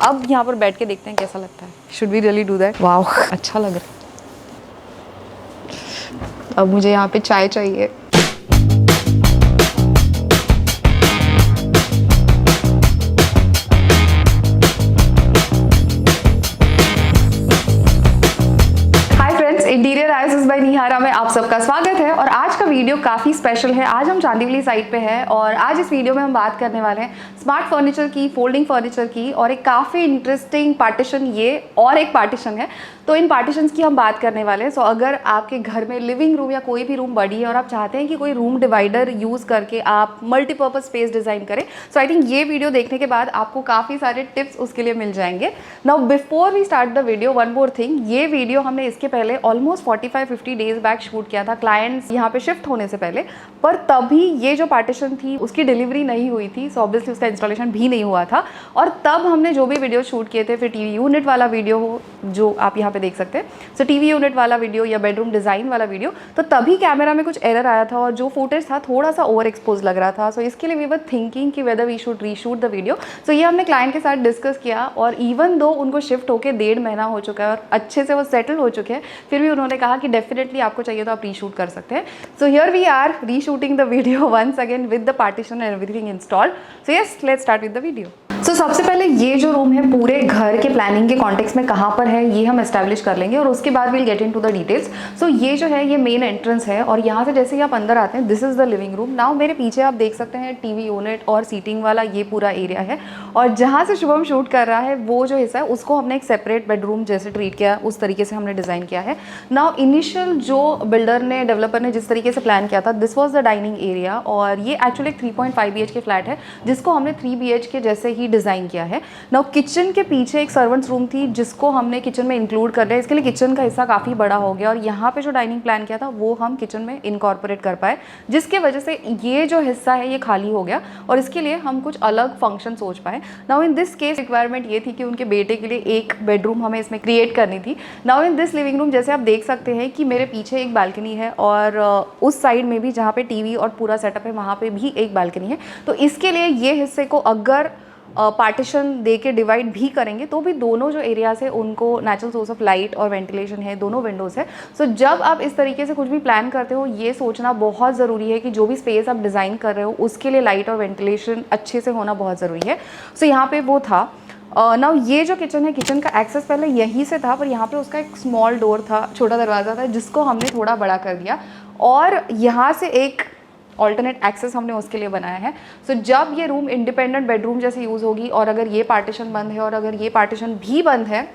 अब यहाँ पर बैठ के देखते हैं कैसा लगता है। Should we really do that? वाह, अच्छा लग रहा है। अब मुझे यहाँ पे चाय चाहिए। इंटीरियर आयोसिस बाय निहारा में आप सबका स्वागत है और आज का वीडियो काफ़ी स्पेशल है। आज हम चांदीवली साइट पे हैं और आज इस वीडियो में हम बात करने वाले हैं स्मार्ट फर्नीचर की, फोल्डिंग फर्नीचर की और एक काफ़ी इंटरेस्टिंग पार्टीशन ये और एक पार्टीशन है, तो इन पार्टीशंस की हम बात करने वाले हैं। सो अगर आपके घर में लिविंग रूम या कोई भी रूम बड़ी है और आप चाहते हैं कि कोई रूम डिवाइडर यूज़ करके आप मल्टीपर्पज़ स्पेस डिज़ाइन करें, सो आई थिंक ये वीडियो देखने के बाद आपको काफ़ी सारे टिप्स उसके लिए मिल जाएंगे। Now before we start the video, one more thing, ये वीडियो हमने इसके पहले ऑलमोस्ट 45-50 डेज बैक शूट किया था क्लाइंट्स यहाँ पे शिफ्ट होने से पहले, पर तभी ये जो पार्टीशन थी उसकी डिलीवरी नहीं हुई थी, सो ऑब्वियसली उसका इंस्टॉलेशन भी नहीं हुआ था। और तब हमने जो भी वीडियो शूट किए थे, फिर टीवी यूनिट वाला वीडियो हो जो आप यहाँ पे देख सकते हैं, सो टीवी यूनिट वाला वीडियो या बेडरूम डिज़ाइन वाला वीडियो, तो तभी कैमरा में कुछ एरर आया था और जो फुटेज था थोड़ा सा ओवर एक्सपोज लग रहा था। सो इसके लिए वी वर थिंकिंग कि whether we should reshoot the video. So ये हमने क्लाइंट के साथ डिस्कस किया और इवन दो उनको शिफ्ट होकर 1.5 महीना हो चुका है और अच्छे से वो सेटल हो चुके हैं, फिर भी उन्होंने कहा कि डेफिनेटली आपको चाहिए तो आप रीशूट कर सकते हैं। So here we are reshooting the video once again with the partition and everything installed. So yes, let's start with the video. So सबसे पहले ये जो रूम है पूरे घर के प्लानिंग के कॉन्टेक्स्ट में कहाँ पर है ये हम एस्टैब्लिश कर लेंगे और उसके बाद we'll get into the details. So ये जो है ये मेन एंट्रेंस है और यहाँ से जैसे ही आप अंदर आते हैं, this is the living room. Now मेरे पीछे आप देख सकते हैं टीवी यूनिट और सीटिंग वाला ये पूरा एरिया है और जहाँ से शुभम शूट कर रहा है वो जो हिस्सा है उसको हमने एक सेपरेट बेडरूम जैसे ट्रीट किया, उस तरीके से हमने डिज़ाइन किया है। नाउ इनिशियल जो बिल्डर ने, डेवलपर ने जिस तरीके से प्लान किया था, this was the dining area और ये एक्चुअली 3.5 BHK फ्लैट है जिसको हमने 3 BHK जैसे ही डिज़ाइन किया है। नाउ किचन के पीछे एक सर्वेंट्स रूम थी जिसको हमने किचन में इंक्लूड कर लिया। इसके लिए किचन का हिस्सा काफ़ी बड़ा हो गया और यहाँ पे जो डाइनिंग प्लान किया था वो हम किचन में इनकॉर्पोरेट कर पाए, जिसके वजह से ये जो हिस्सा है ये खाली हो गया और इसके लिए हम कुछ अलग फंक्शन सोच पाए। Now in this case requirement ये थी कि उनके बेटे के लिए एक बेडरूम हमें इसमें क्रिएट करनी थी। Now in this living room जैसे आप देख सकते हैं कि मेरे पीछे एक बालकनी है और उस साइड में भी जहाँ पे टीवी और पूरा सेटअप है वहाँ पे भी एक बालकनी है। तो इसके लिए ये हिस्से को अगर पार्टीशन दे के डिवाइड भी करेंगे तो भी दोनों जो एरियाज है उनको नेचुरल सोर्स ऑफ लाइट और वेंटिलेशन है, दोनों विंडोज़ है। सो जब आप इस तरीके से कुछ भी प्लान करते हो ये सोचना बहुत ज़रूरी है कि जो भी स्पेस आप डिज़ाइन कर रहे हो उसके लिए लाइट और वेंटिलेशन अच्छे से होना बहुत ज़रूरी है। सो यहाँ पे वो था। नाउ ये जो किचन है, किचन का एक्सेस पहले यहीं से था पर यहाँ पे उसका एक स्मॉल डोर था, छोटा दरवाज़ा था जिसको हमने थोड़ा बड़ा कर दिया और यहाँ से एक ऑल्टरनेट एक्सेस हमने उसके लिए बनाया है। सो जब ये रूम इंडिपेंडेंट बेडरूम जैसे यूज़ होगी और अगर ये पार्टीशन बंद है और अगर ये पार्टीशन भी बंद है,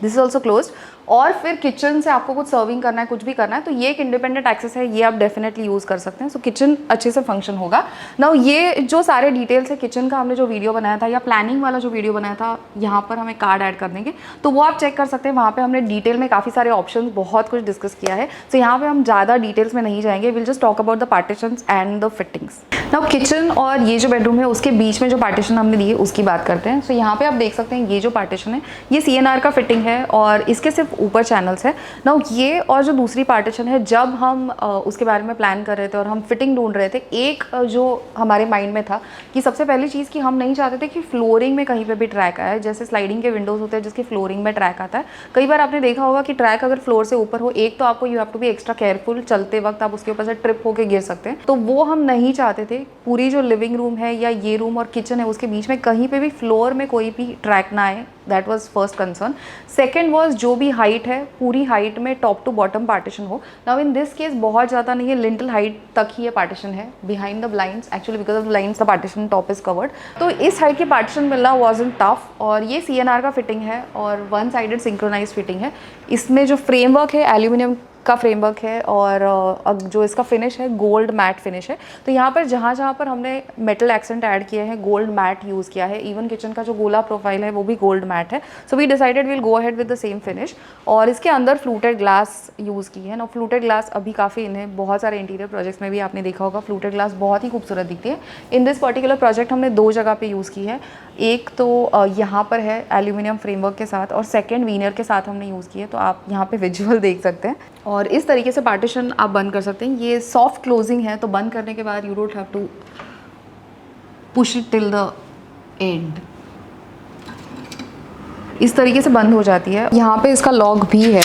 दिस इज ऑल्सो क्लोज्ड, और फिर किचन से आपको कुछ सर्विंग करना है, कुछ भी करना है, तो ये एक इंडिपेंडेंट एक्सेस है, ये आप डेफिनेटली यूज़ कर सकते हैं। सो किचन अच्छे से फंक्शन होगा। नाउ ये जो सारे डिटेल्स है किचन का हमने जो वीडियो बनाया था या प्लानिंग वाला जो वीडियो बनाया था, यहाँ पर हमें कार्ड ऐड कर देंगे तो वो आप चेक कर सकते हैं। वहाँ पे हमने डिटेल में काफ़ी सारे ऑप्शन, बहुत कुछ डिस्कस किया है। सो यहाँ पे हम ज़्यादा डिटेल्स में नहीं जाएंगे, will just talk about the partitions and the fittings. Now kitchen और ये जो बेडरूम है उसके बीच में जो पार्टीशन हमने दी है उसकी बात करते हैं। सो यहाँ पे आप देख सकते हैं ये जो पार्टीशन है ये CNR का फिटिंग है और इसके सिर्फ ऊपर चैनल्स है। नाउ ये और जो दूसरी पार्टीशन है, जब हम उसके बारे में प्लान कर रहे थे और हम फिटिंग ढूंढ रहे थे, एक जो हमारे माइंड में था कि सबसे पहली चीज़ कि हम नहीं चाहते थे कि फ्लोरिंग में कहीं पे भी ट्रैक आए। जैसे स्लाइडिंग के विंडोज़ होते हैं जिसके फ्लोरिंग में ट्रैक आता है, कई बार आपने देखा होगा कि ट्रैक अगर फ्लोर से ऊपर हो, एक तो आपको you have to be extra careful, चलते वक्त आप उसके ऊपर से ट्रिप होकर गिर सकते हैं, तो वो हम नहीं चाहते थे। पूरी जो लिविंग रूम है या ये रूम और किचन है उसके बीच में कहीं पर भी फ्लोर में कोई भी ट्रैक ना आए, that was first concern. Second was जो भी हाइट है पूरी हाइट में टॉप टू बॉटम पार्टीशन हो। नाउ इन दिस केस बहुत ज़्यादा नहीं है, लिंटल हाइट तक ही ये पार्टीशन है behind the blinds, actually because of the blinds the partition top is covered. तो इस हाइट की पार्टीशन मिलना वॉजंट टफ और ये CNR का फिटिंग है और वन साइडेड सिंक्रोनाइज फिटिंग है। इसमें जो फ्रेमवर्क है एल्यूमिनियम का फ्रेमवर्क है और जो इसका फिनिश है गोल्ड मैट फिनिश है। तो यहाँ पर जहाँ पर हमने मेटल एक्सेंट ऐड किए हैं, गोल्ड मैट यूज़ किया है। इवन किचन का जो गोला प्रोफाइल है वो भी गोल्ड मैट है। So we decided will go ahead with the same finish और इसके अंदर फ्लूटेड ग्लास यूज़ की है ना। फ्लूटेड ग्लास अभी काफ़ी इन है, बहुत सारे इंटीरियर प्रोजेक्ट्स में भी आपने देखा होगा फ्लूटेड ग्लास बहुत ही खूबसूरत दिखती है। इन दिस पर्टिकुलर प्रोजेक्ट हमने 2 जगह पे यूज़ की है, एक तो यहाँ पर है एल्यूमिनियम फ्रेमवर्क के साथ और सेकेंड वीनर के साथ हमने यूज़ की है। तो आप यहाँ पे विजुअल देख सकते हैं और इस तरीके से पार्टीशन आप बंद कर सकते हैं। ये सॉफ्ट क्लोजिंग है तो बंद करने के बाद you don't have to push it till the end. इस तरीके से बंद हो जाती है। यहाँ पे इसका लॉक भी है,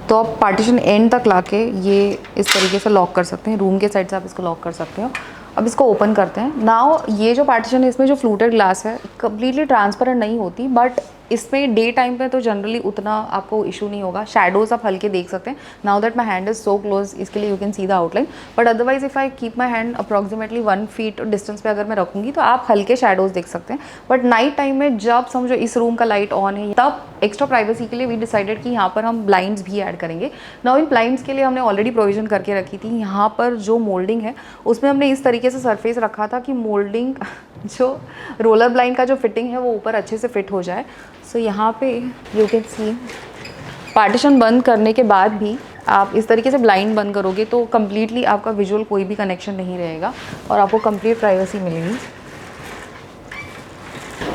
तो आप पार्टीशन एंड तक लाके ये इस तरीके से लॉक कर सकते हैं। रूम के साइड से आप इसको लॉक कर सकते हो। अब इसको ओपन करते हैं। नाउ ये जो पार्टीशन है, इसमें जो फ्लूटेड ग्लास है कम्प्लीटली ट्रांसपेरेंट नहीं होती, बट इसमें डे टाइम पे तो जनरली उतना आपको इशू नहीं होगा। शैडोज़ आप हल्के देख सकते हैं। Now that my hand is so close, इसके लिए you can see the outline, but otherwise if I keep my hand approximately 1 feet distance पे अगर मैं रखूँगी तो आप हल्के शैडोज़ देख सकते हैं। बट नाइट टाइम में जब समझो इस रूम का लाइट ऑन है, तब एक्स्ट्रा प्राइवेसी के लिए वी डिसाइडेड कि यहाँ पर हम ब्लाइंड्स भी ऐड करेंगे। नाउ इन ब्लाइंड्स के लिए हमने ऑलरेडी प्रोविजन करके रखी थी। यहाँ पर जो मोल्डिंग है उसमें हमने इस तरीके से सरफेस रखा था कि मोल्डिंग जो रोलर ब्लाइंड का जो फिटिंग है वो ऊपर अच्छे से फिट हो जाए। सो यहाँ पे यू कैन सी पार्टीशन बंद करने के बाद भी आप इस तरीके से ब्लाइंड बंद करोगे तो कम्प्लीटली आपका विजुअल कोई भी कनेक्शन नहीं रहेगा और आपको कंप्लीट प्राइवेसी मिलेगी।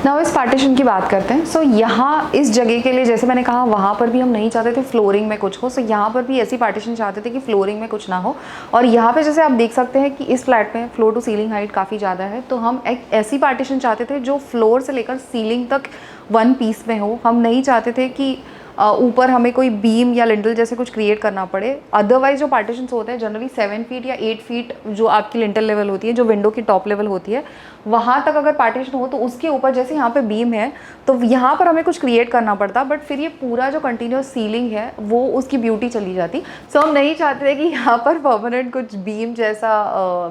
नाउ इस पार्टीशन की बात करते हैं। सो यहाँ इस जगह के लिए, जैसे मैंने कहा, वहाँ पर भी हम नहीं चाहते थे फ्लोरिंग में कुछ हो। सो यहाँ पर भी ऐसी पार्टीशन चाहते थे कि फ्लोरिंग में कुछ ना हो। और यहाँ पे जैसे आप देख सकते हैं कि इस फ्लैट में फ्लोर टू सीलिंग हाइट काफ़ी ज़्यादा है, तो हम एक ऐसी पार्टीशन चाहते थे जो फ्लोर से लेकर सीलिंग तक वन पीस में हो। हम नहीं चाहते थे कि ऊपर हमें कोई बीम या लिंटल जैसे कुछ क्रिएट करना पड़े। अदरवाइज जो पार्टीशंस होते हैं जनरली 7 फीट या 8 फीट जो आपकी लिंटल लेवल होती है, जो विंडो की टॉप लेवल होती है, वहाँ तक अगर पार्टीशन हो तो उसके ऊपर जैसे यहाँ पे बीम है तो यहाँ पर हमें कुछ क्रिएट करना पड़ता, बट फिर ये पूरा जो कंटिन्यूस सीलिंग है वो उसकी ब्यूटी चली जाती। सो हम नहीं चाहते थे कि यहाँ पर परमानेंट कुछ बीम जैसा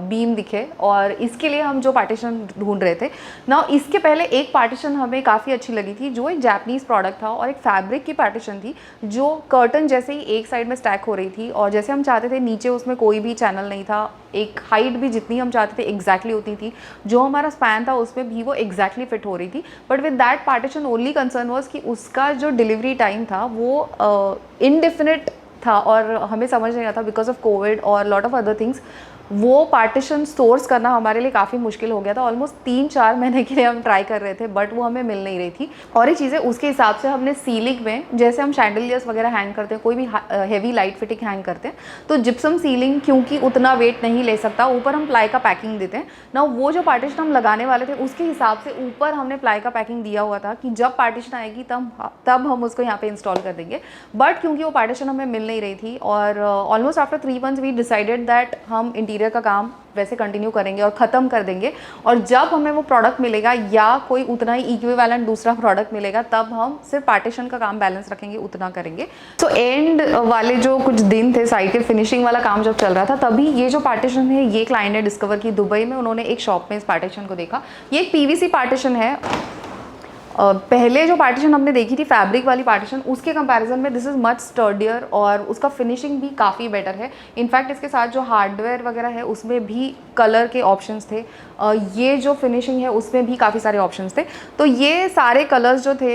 बीम दिखे, और इसके लिए हम जो पार्टीशन ढूंढ रहे थे ना, इसके पहले एक पार्टीशन हमें काफ़ी अच्छी लगी थी जो एक जापानीज़ प्रोडक्ट था और एक फैब्रिक की पार्टीशन थी जो कर्टन जैसे ही एक साइड में स्टैक हो रही थी, और जैसे हम चाहते थे नीचे उसमें कोई भी चैनल नहीं था, एक हाइट भी जितनी हम चाहते थे एग्जैक्टली उतनी थी, जो हमारा स्पैन था उसमें भी वो एग्जैक्टली फिट हो रही थी। But with that partition only concern was कि उसका जो डिलीवरी टाइम था वो इनडेफिनिट था और हमें समझ नहीं आता बिकॉज ऑफ कोविड और लॉट ऑफ अदर थिंग्स। वो पार्टीशन सोर्स करना हमारे लिए काफ़ी मुश्किल हो गया था। ऑलमोस्ट 3-4 महीने के लिए हम ट्राई कर रहे थे, बट वो हमें मिल नहीं रही थी। और ये चीज़ें उसके हिसाब से हमने सीलिंग में, जैसे हम शैंडलियर्स वगैरह हैंग करते हैं, कोई भी हैवी लाइट फिटिंग हैंग करते हैं, तो जिप्सम सीलिंग क्योंकि उतना वेट नहीं ले सकता, ऊपर हम प्लाई का पैकिंग देते हैं ना। वो जो पार्टीशन हम लगाने वाले थे उसके हिसाब से ऊपर हमने प्लाई का पैकिंग दिया हुआ था कि जब पार्टीशन आएगी तब हम उसको यहाँ पे इंस्टॉल कर देंगे। बट क्योंकि वो पार्टीशन हमें मिल नहीं रही थी और almost after 3 months we decided that हम इंटीरियर का काम वैसे कंटिन्यू करेंगे और ख़त्म कर देंगे, और जब हमें वो प्रोडक्ट मिलेगा या कोई उतना ही इक्विवेलेंट दूसरा प्रोडक्ट मिलेगा तब हम सिर्फ पार्टीशन का काम बैलेंस रखेंगे, उतना करेंगे। तो एंड वाले जो कुछ दिन थे, साइड के फिनिशिंग वाला काम जब चल रहा था, तभी ये जो पार्टीशन है ये क्लाइंट ने डिस्कवर की दुबई में। उन्होंने एक शॉप में इस पार्टीशन को देखा। ये एक पीवीसी पार्टीशन है। पहले जो पार्टीशन हमने देखी थी फैब्रिक वाली पार्टीशन, उसके कंपैरिजन में दिस इज़ मच स्टर्डियर और उसका फिनिशिंग भी काफ़ी बेटर है। इनफैक्ट इसके साथ जो हार्डवेयर वगैरह है उसमें भी कलर के ऑप्शंस थे। ये जो फिनिशिंग है उसमें भी काफ़ी सारे ऑप्शंस थे। तो ये सारे कलर्स जो थे,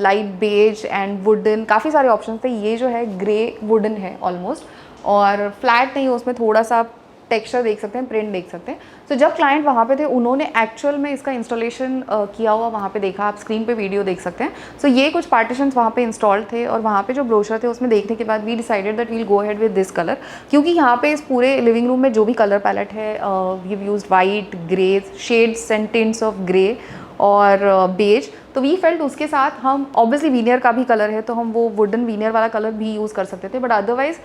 लाइट बेज एंड वुडन, काफ़ी सारे ऑप्शंस थे। ये जो है ग्रे वुडन है ऑलमोस्ट, और फ्लैट नहीं है, उसमें थोड़ा सा टेक्सचर देख सकते हैं, प्रिंट देख सकते हैं। तो जब क्लाइंट वहाँ पे थे उन्होंने एक्चुअल में इसका इंस्टॉलेशन किया हुआ वहाँ पे देखा, आप स्क्रीन पे वीडियो देख सकते हैं। सो ये कुछ पार्टीशंस वहाँ पे इंस्टॉल्ड थे और वहाँ पे जो ब्रोशर थे उसमें देखने के बाद we decided that we'll go ahead with this colour, क्योंकि यहाँ पे इस पूरे लिविंग रूम में जो भी कलर पैलेट है, we have used white, grey, shades and tints of grey और बेज। तो वी फेल्ट उसके साथ हम ऑब्वियसली वीनियर का भी कलर है तो हम वो वुडन वीनियर वाला कलर भी यूज़ कर सकते थे, बट अदरवाइज़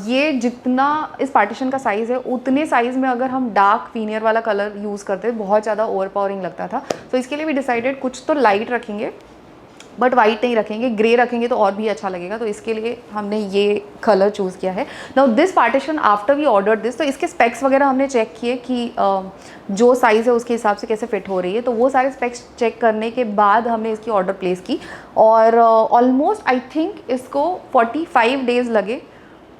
ये जितना इस पार्टीशन का साइज़ है उतने साइज़ में अगर हम डार्क वीनियर वाला कलर यूज़ करते बहुत ज़्यादा ओवरपावरिंग लगता था। तो इसके लिए भी डिसाइडेड कुछ तो लाइट रखेंगे बट वाइट नहीं रखेंगे, ग्रे रखेंगे तो और भी अच्छा लगेगा। तो इसके लिए हमने ये कलर चूज़ किया है। Now this partition after we order this, तो इसके स्पेक्स वगैरह हमने चेक किए कि जो साइज़ है उसके हिसाब से कैसे फिट हो रही है। तो वो सारे स्पेक्स चेक करने के बाद हमने इसकी ऑर्डर प्लेस की और ऑलमोस्ट आई थिंक इसको 45 डेज़ लगे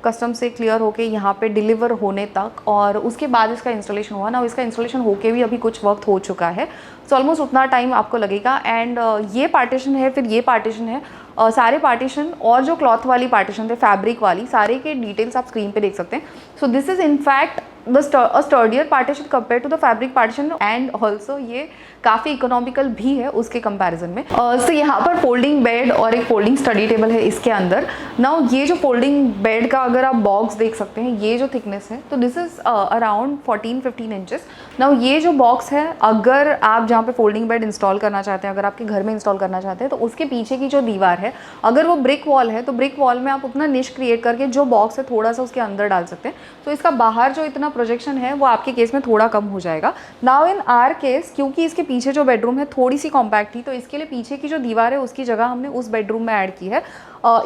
कस्टम से क्लियर होके यहाँ पे डिलीवर होने तक, और उसके बाद इसका इंस्टॉलेशन हुआ ना। इसका इंस्टॉलेशन होके भी अभी कुछ वक्त हो चुका है, सो ऑलमोस्ट उतना टाइम आपको लगेगा। एंड ये पार्टीशन है, फिर ये पार्टीशन है, सारे पार्टीशन और जो क्लॉथ वाली पार्टीशन थे, फैब्रिक वाली, सारे के डिटेल्स आप स्क्रीन पे देख सकते हैं। So this is in fact the sturdier partition compare to the fabric partition, and also ये काफ़ी इकोनॉमिकल भी है उसके कंपैरिजन में। तो यहाँ पर फोल्डिंग बेड और एक फोल्डिंग स्टडी टेबल है इसके अंदर। नाउ ये जो फोल्डिंग बेड का अगर आप बॉक्स देख सकते हैं, ये जो थिकनेस है तो this is around 14-15 inches. Now ये जो बॉक्स है, अगर आप जहाँ पे फोल्डिंग बेड इंस्टॉल करना चाहते हैं, अगर आपके घर में इंस्टॉल करना चाहते हैं, तो उसके पीछे की जो दीवार है, अगर वो ब्रिक वॉल है तो ब्रिक वॉल में आप अपना निश क्रिएट करके जो बॉक्स है थोड़ा सा उसके अंदर डाल सकते हैं। तो इसका बाहर जो इतना प्रोजेक्शन है वो आपके केस में थोड़ा कम हो जाएगा। नाउ इन आर केस, क्योंकि इसके पीछे जो बेडरूम है थोड़ी सी कॉम्पैक्ट थी, तो इसके लिए पीछे की जो दीवार है उसकी जगह हमने उस बेडरूम में ऐड की है।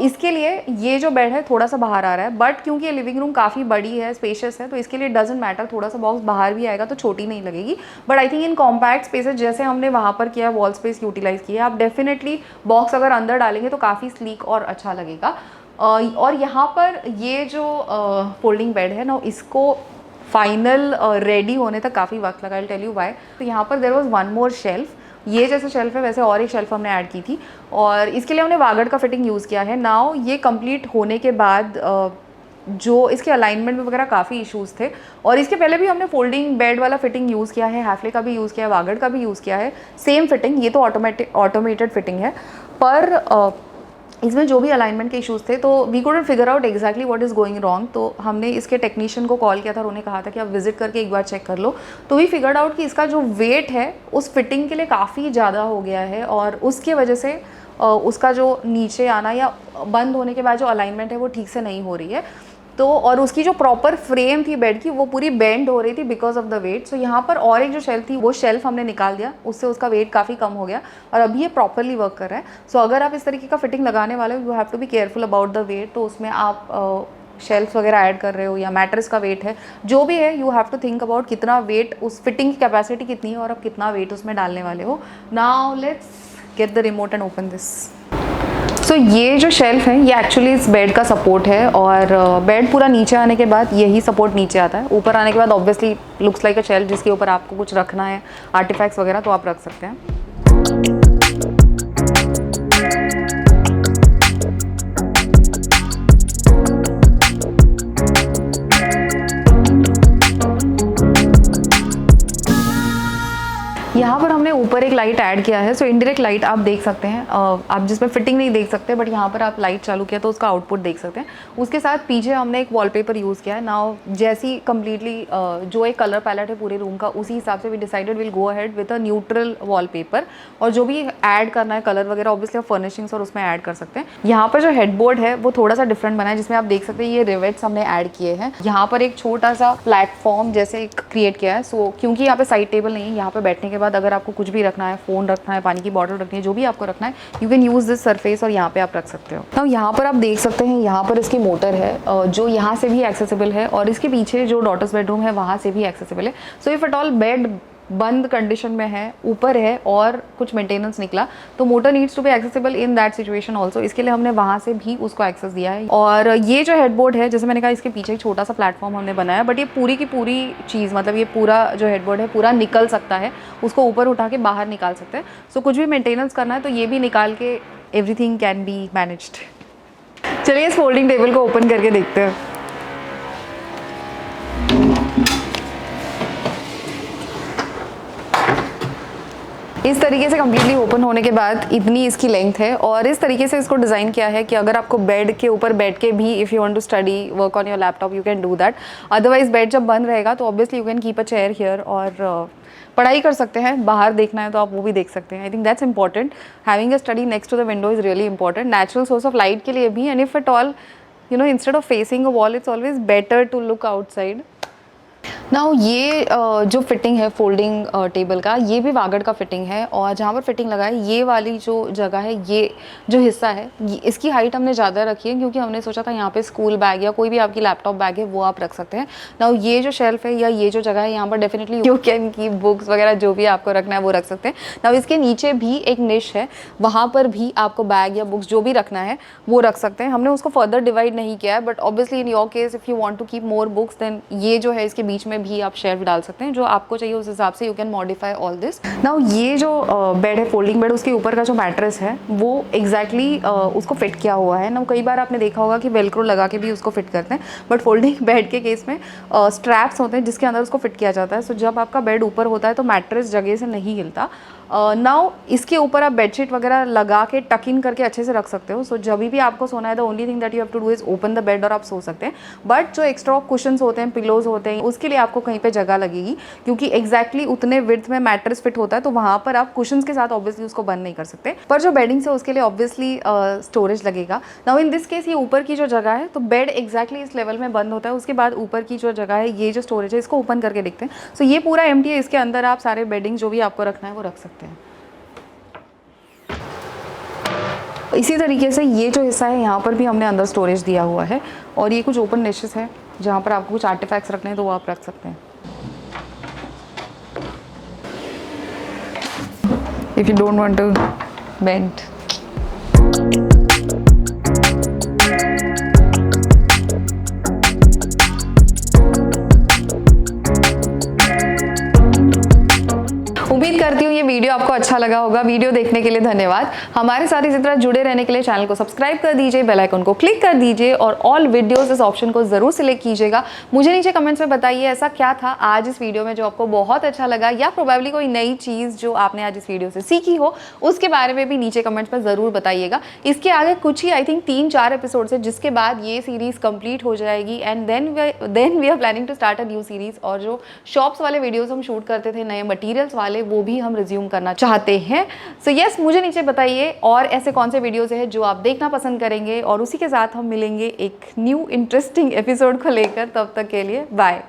इसके लिए ये जो बेड है थोड़ा सा बाहर आ रहा है, बट क्योंकि ये लिविंग रूम काफ़ी बड़ी है, स्पेशियस है, तो इसके लिए डजंट मैटर, थोड़ा सा बॉक्स बाहर भी आएगा तो छोटी नहीं लगेगी। But I think in compact spaces जैसे हमने वहाँ पर किया, वॉल स्पेस यूटिलाइज किया, आप डेफिनेटली बॉक्स अगर अंदर डालेंगे तो काफ़ी स्लीक और अच्छा लगेगा। और यहाँ पर ये जो फोल्डिंग बेड है ना, इसको फाइनल रेडी होने तक काफ़ी वक्त लगा। I will tell you why. तो यहाँ पर there was one more shelf, ये जैसे शेल्फ है वैसे और एक शेल्फ हमने ऐड की थी, और इसके लिए हमने वागड़ का फिटिंग यूज़ किया है। नाउ ये कंप्लीट होने के बाद जो इसके अलाइनमेंट में वगैरह काफ़ी इश्यूज़ थे, और इसके पहले भी हमने फोल्डिंग बेड वाला फिटिंग यूज़ किया है, हैफले का भी यूज़ किया है, वागड़ का भी यूज़ किया है, सेम फिटिंग। ये तो ऑटोमेटेड फिटिंग है, पर इसमें जो भी अलाइनमेंट के इश्यूज़ थे तो we couldn't figure out exactly what is going wrong. तो हमने इसके टेक्नीशियन को कॉल किया था और उन्हें कहा था कि आप विजिट करके एक बार चेक कर लो। तो वी फिगर्ड आउट कि इसका जो वेट है उस फिटिंग के लिए काफ़ी ज़्यादा हो गया है, और उसकी वजह से उसका जो नीचे आना या बंद होने के बाद जो अलाइनमेंट है वो ठीक से नहीं हो रही है। तो और उसकी जो प्रॉपर फ्रेम थी बेड की वो पूरी बेंड हो रही थी बिकॉज ऑफ द वेट। सो यहाँ पर और एक जो शेल्फ थी वो शेल्फ हमने निकाल दिया, उससे उसका वेट काफ़ी कम हो गया और अभी ये प्रॉपरली वर्क कर रहा है। सो अगर आप इस तरीके का फिटिंग लगाने वाले हो, you have to be careful about the weight. तो उसमें आप शेल्फ वगैरह ऐड कर रहे हो या मैट्रेस का वेट है, जो भी है, you have to think about कितना वेट, उस फिटिंग की कैपेसिटी कितनी है और आप कितना वेट उसमें डालने वाले हो। Now let's get the remote and open this. So ये जो शेल्फ है ये एक्चुअली इस बेड का सपोर्ट है, और बेड पूरा नीचे आने के बाद यही सपोर्ट नीचे आता है। ऊपर आने के बाद ऑब्वियसली लुक्स लाइक अ शेल्फ जिसके ऊपर आपको कुछ रखना है, आर्टिफैक्ट्स वगैरह, तो आप रख सकते हैं। यहाँ पर हमने ऊपर एक लाइट ऐड किया है। सो इनडायरेक्ट लाइट आप देख सकते हैं, आप जिसमें फिटिंग नहीं देख सकते, बट यहाँ पर आप लाइट चालू किया तो उसका आउटपुट देख सकते हैं। उसके साथ पीछे हमने एक वॉलपेपर यूज़ किया है। नाउ जैसी कम्प्लीटली जो एक कलर पैलेट है पूरे रूम का, उसी हिसाब से we decided will go ahead with a neutral wallpaper, और जो भी ऐड करना है कलर वगैरह ऑब्वियसली आप फर्निशिंग्स और उसमें ऐड कर सकते हैं। यहाँ पर जो हेडबोर्ड है वो थोड़ा सा डिफरेंट बना है, जिसमें आप देख सकते हैं ये रिवेट्स हमने ऐड किए हैं। यहाँ पर एक छोटा सा प्लेटफॉर्म जैसे क्रिएट किया है। सो क्योंकि यहाँ पे साइड टेबल नहीं है, यहाँ पे बैठने के बाद अगर आपको कुछ भी रखना है, फ़ोन रखना है, पानी की बॉटल रखनी है, जो भी आपको रखना है, you can use this surface और यहाँ पे आप रख सकते हो। तो यहाँ पर आप देख सकते हैं, यहाँ पर इसकी मोटर है जो यहाँ से भी एक्सेसिबल है, और इसके पीछे जो डॉटर्स बेडरूम है वहाँ से भी एक्सेसिबल है। So if at all bed बंद कंडीशन में है, ऊपर है और कुछ मेंटेनेंस निकला, तो motor needs to be accessible in that situation also. इसके लिए हमने वहाँ से भी उसको एक्सेस दिया है। और ये जो हेडबोर्ड है, जैसे मैंने कहा, इसके पीछे एक छोटा सा प्लेटफॉर्म हमने बनाया, बट ये पूरी की पूरी चीज़, मतलब ये पूरा जो हेडबोर्ड है पूरा निकल सकता है, उसको ऊपर उठा के बाहर निकाल सकते हैं। सो कुछ भी मेंटेनेंस करना है तो ये भी निकाल के एवरीथिंग कैन बी मैनेज्ड। चलिए इस फोल्डिंग टेबल को ओपन करके देखते हैं। इस तरीके से कम्प्लीटली ओपन होने के बाद इतनी इसकी लेंथ है, और इस तरीके से इसको डिज़ाइन किया है कि अगर आपको बेड के ऊपर बैठ के भी if you want to study, work on your laptop, you can do that. Otherwise bed जब बंद रहेगा तो obviously you can keep a chair here और पढ़ाई कर सकते हैं। बाहर देखना है तो आप वो भी देख सकते हैं। I think that's important. Having a study next to the window is really important, natural source of light के लिए भी। And if at all instead of facing a wall, it's always better to look outside. Now ये जो fitting है folding table का, ये भी वागड़ का फिटिंग है, और जहाँ पर फिटिंग लगा है ये वाली जो जगह है, ये जो हिस्सा है, इसकी हाइट हमने ज़्यादा रखी है क्योंकि हमने सोचा था यहाँ पे स्कूल बैग या कोई भी आपकी लैपटॉप बैग है वो आप रख सकते हैं। नाउ ये जो शेल्फ है या ये जो जगह है, यहाँ पर definitely you can keep books वगैरह जो भी आपको रखना है वो रख सकते हैं। नाउ इसके नीचे भी एक निश है, वहाँ पर भी आपको बैग या बुक्स जो भी रखना है वो रख सकते हैं। हमने उसको फर्दर डिवाइड नहीं किया है, but obviously in your case if you want to keep more books, then ये जो है इसके बीच में में भी आप शेल्फ डाल सकते हैं, जो आपको चाहिए उस हिसाब से you can modify all this. Now ये जो बेड है, फोल्डिंग बेड, उसके ऊपर का जो मैट्रेस है वो एग्जैक्टली उसको फिट किया हुआ है ना। कई बार आपने देखा होगा कि वेलक्रो लगा के भी उसको फिट करते हैं, बट फोल्डिंग बेड के केस में स्ट्रैप्स होते हैं जिसके अंदर उसको फिट किया जाता है। सो जब आपका बेड ऊपर होता है तो मैट्रेस जगह से नहीं हिलता। नाउ इसके ऊपर आप बेडशीट वगैरह लगा के टक इन करके अच्छे से रख सकते हो। सो जब भी आपको सोना है, the only thing that you have to do is open the bed और आप सो सकते हैं। बट जो एक्स्ट्रा कुशंस होते हैं, पिलोज होते हैं, उसके लिए आपको कहीं पे जगह लगेगी, क्योंकि एग्जैक्टली उतने विड्थ में मैट्रेस फिट होता है, तो वहाँ पर आप कुशंस के साथ ऑब्वियसली उसको बंद नहीं कर सकते। पर जो बेडिंग्स है उसके लिए ऑब्वियसली स्टोरेज लगेगा। नाउ इन दिस केस ये ऊपर की जो जगह है, तो बेड एग्जैक्टली इस लेवल में बंद होता है, उसके बाद ऊपर की जो जगह है, ये जो स्टोरेज है, इसको ओपन करके देखते हैं। सो ये पूरा एम्प्टी है, इसके अंदर आप सारे बेडिंग जो भी आपको रखना है वो रख सकते हैं। इसी तरीके से ये जो हिस्सा है, यहाँ पर भी हमने अंदर स्टोरेज दिया हुआ है, और ये कुछ ओपन निशेस है जहाँ पर आपको कुछ आर्टिफैक्ट्स रखने हैं तो वो आप रख सकते हैं। If you don't want to bend. उम्मीद करती हूँ ये वीडियो आपको अच्छा लगा होगा। वीडियो देखने के लिए धन्यवाद। हमारे साथ इसी तरह जुड़े रहने के लिए चैनल को सब्सक्राइब कर दीजिए, बेल आइकन को क्लिक कर दीजिए, और ऑल वीडियोस इस ऑप्शन को जरूर सिलेक्ट कीजिएगा। मुझे नीचे कमेंट्स में बताइए ऐसा क्या था आज इस वीडियो में जो आपको बहुत अच्छा लगा, या प्रोबेबली कोई नई चीज़ जो आपने आज इस वीडियो से सीखी हो, उसके बारे में भी नीचे कमेंट्स में ज़रूर बताइएगा। इसके आगे कुछ ही आई थिंक 3-4 एपिसोड्स है, जिसके बाद ये सीरीज़ कंप्लीट हो जाएगी, and then we are planning to start a new series. और जो शॉप्स वाले वीडियोज़ हम शूट करते थे, नए मटीरियल्स वाले, वो भी हम रिज्यूम करना चाहते हैं। सो यस, मुझे नीचे बताइए और ऐसे कौन से वीडियोस हैं जो आप देखना पसंद करेंगे, और उसी के साथ हम मिलेंगे एक न्यू इंटरेस्टिंग एपिसोड को लेकर। तब तक के लिए बाय।